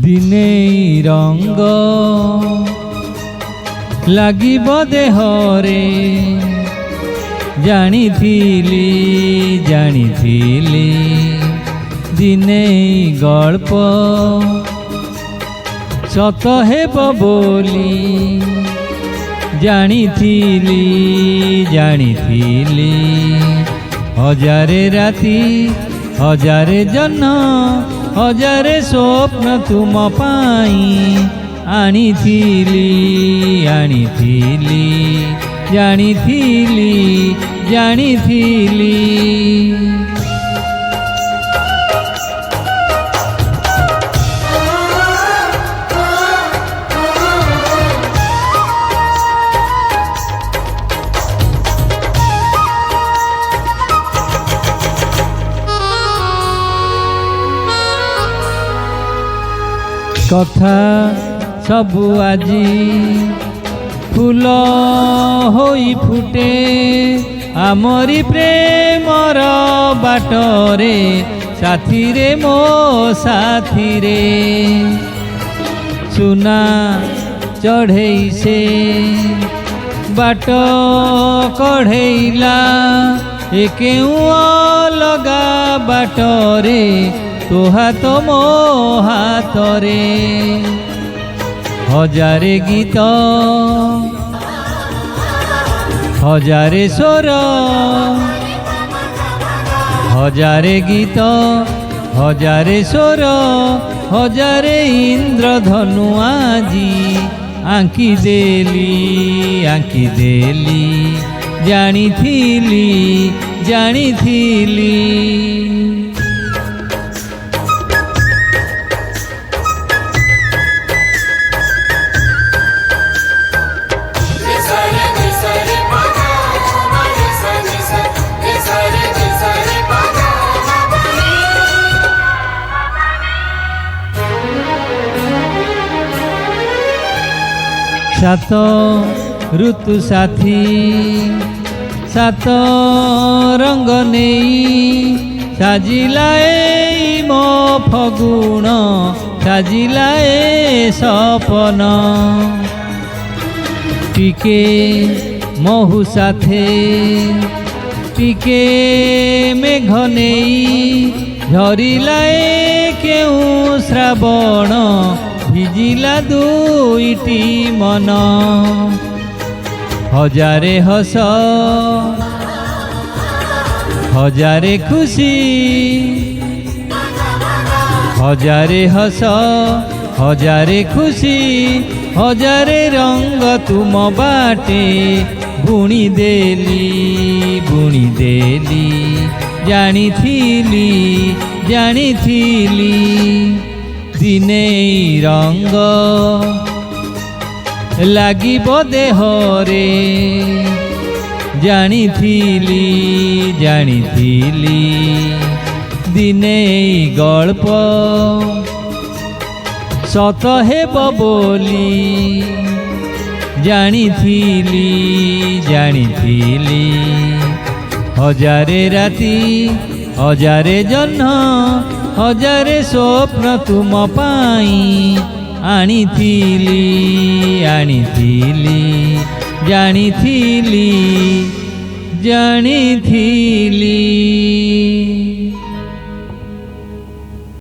दिने रंग লাগিব देहरे जानिथिली जानिथिली दिने गल्प सत हेब बोली जानिथिली जानिथिली हजारे राति हजारे जन्म हजारे स्वप्न तुम पाई आनिथिली आनिथिली जानिथिली जानिथिली कथा सबु आजी फूल होई फुटे आमरी प्रेमर बाटरे साथी रे मो साथी रे सुना चढ़ई से बाट कढ़ेला एकेउ अलगा बाटरे तो हाथ मो हाथ रे हजारे गीत हजारे स्वर हजारे गीत हजारे स्वर हजारे इंद्रधनु आजी आंकी देली जानिथिली जानिथिली सात ऋतु साथी सात रंग नहीं साजिलाए मो फगुण साजिलाए सपन टिके महु साथे टिके मेघ नहीं झरिलाए केउ श्रावण भिजिला दुईटी मन हजारे हस हजारे खुशी हजारे हस हजारे खुशी हजारे रंग तुम बाटे बुणी देली जानिथिली जानिथिली दिने रंग লাগিব देहरे जानिथिली जानिथिली दिने गल्प सत हेब बोली जानिथिली जानिथिली हजारे राति हजारे जन्म हजारे स्वप्न तुम पाई आनिथिली आनिथिली जानिथिली जानिथिली।